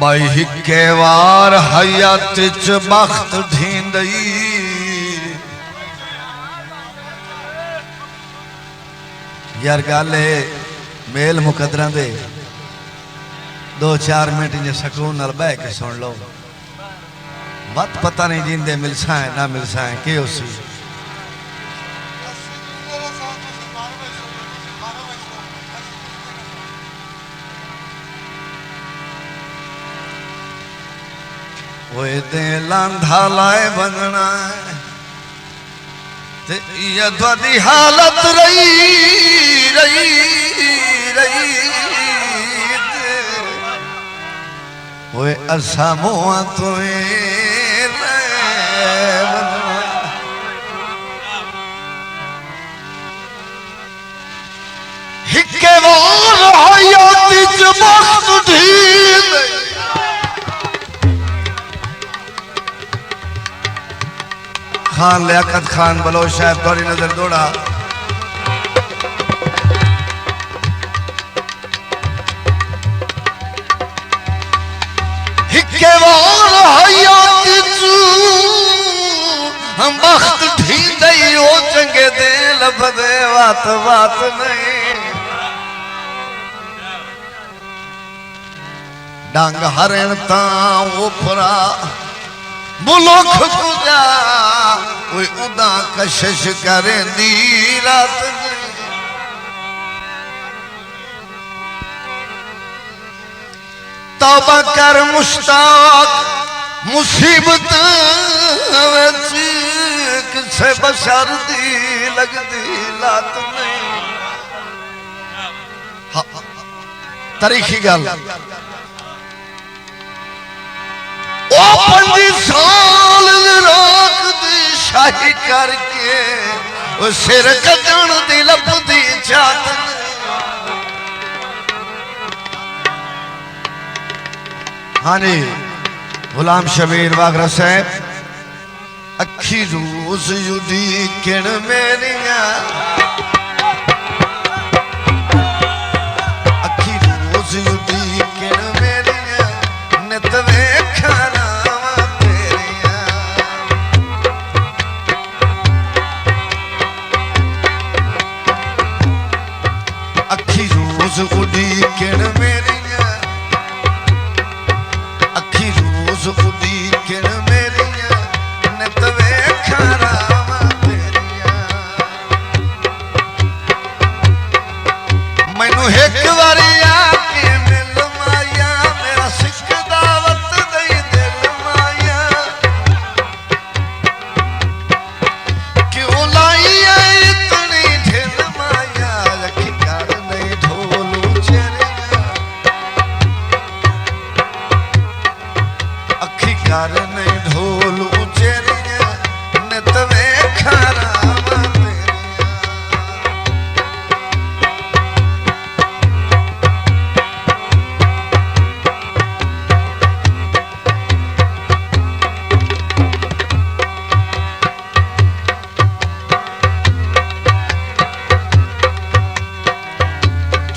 भाई हिक्के वार हयात च बख्त ढींदई यार गल मेल मुकदरा दे 2-4 मिनट इन्हें सकून नाल बह के सुन लो मत पता नहीं जिंदे मिलसा है ना मिलसा है के उसी ओए दे लांधा लाए बनना ते ये द्वादी हालत रही रही रही ओए असा मुआ तो हिक्के वार हयाती च बख्त ढील खान लियाकत खान बलोच साहब थोड़ी नजर दौड़ा हिक्के वार हयाती च हम बख्त ढींदई ओ चंगे दे लभदे बात बात नहीं डांग हरण ता ओपरा मुलुख पूजा कोई उदा कशिश करें दी रात तौबा कर मुश्ताक मुसीबत किसे बशर दी लगदी लात नहीं तारीखी गल 25 साल राख दी शाही करके सिर कटण दी लभदी चात हाँ जी गुलाम शबीर वागरा साहब अखी रोज युदी किण मेरिया अखी रोज युदी किण मेरिया नित वेखा उड़ी किण मेरिया अखी रोज उड़ी किण मेरिया नित वेखा रावा तेरिया मैनू एक बारी आके मिल माया मेरा सिख दावत दई दिल माया क्यों लाई इतनी ढिल माया अखी कर नहीं कर नहीं ढोल उचेरिया नित वेखा रावा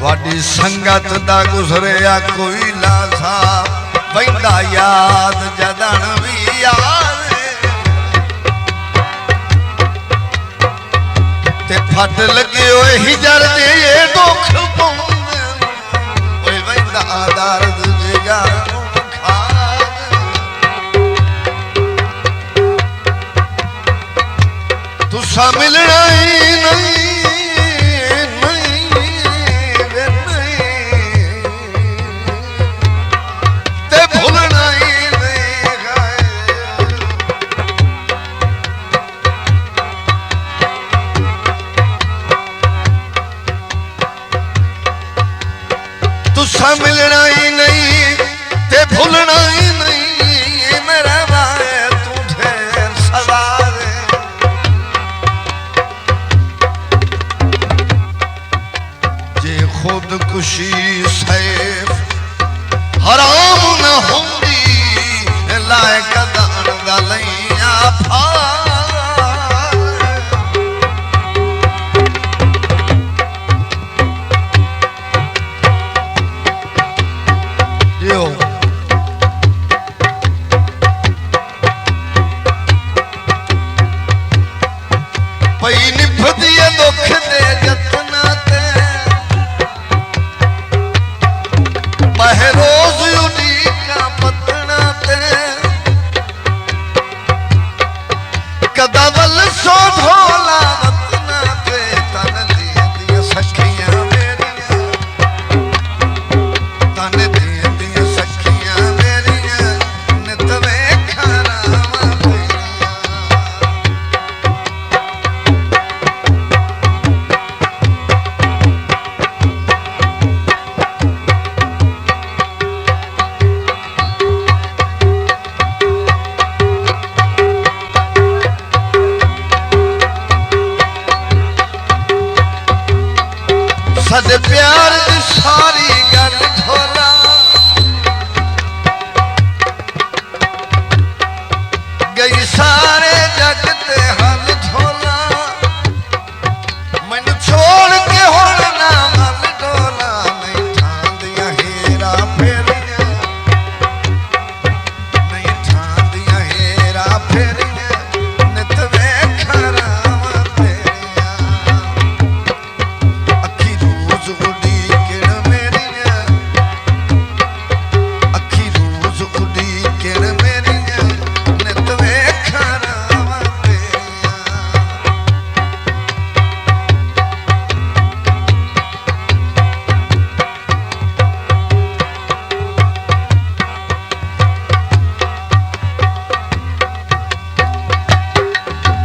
थोड़ी संगत दा गुजरिया कोई लासा बंदा याद जदन भी याद ते फट लगे ओए हिजर दे ये दुख पाउंदे ओए बंदा दर्द जिगर खा तुसा मिलना ही नहीं मिलना ही नहीं ते भूलना ही नहीं मेरा भाई तू ढेर सदा कदवल सो ढोला वतना ते तन दी सखियां मेरियां तन दी सखियां मेरियां नित वेखां रावां तेरियां सद प्यार दी सारी गल ढोला गई सारे जग ते हल ढोला मैनू छोड़ के हुण ना मल डोला नहीं ठांदियां हेरा फेरियां नहीं ठांदियां हेरा फेरियां नित वेखां रावां तेरियां उड़ी किण मेरियां अखी रोज उड़ी किण मेरियां नित वेखां रावां तेरियां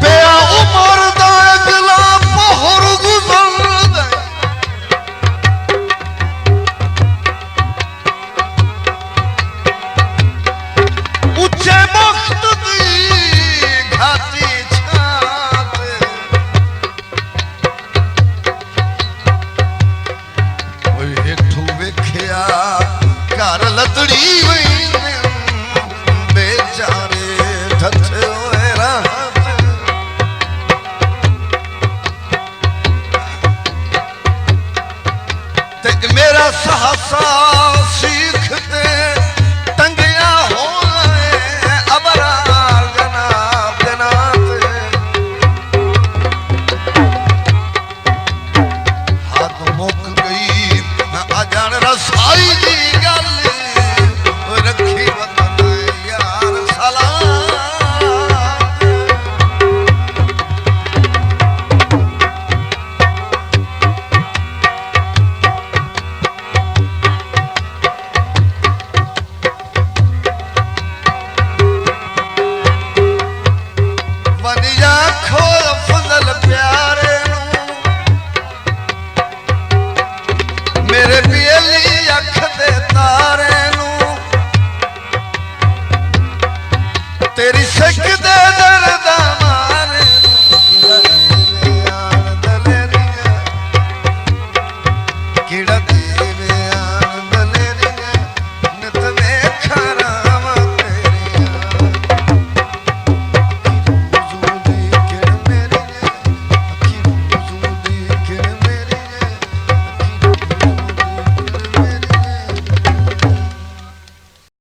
पिया उमर दा अगला पहर गुजरदा उच्चे वक्त दी घाटी छात ओए हेठू वेखिया घर लतड़ी वई बेचारे ठठे होए रात ते मेरा सहसा सीखते टंगिया हो अबरार जनाब जनाब हाथ मुक गई मैं अजान रसाई दी गल रखी वतन यार सलाम वनिया खोल फजल प्यारे मेरे पियली अख दे तारे तेरी सिक दे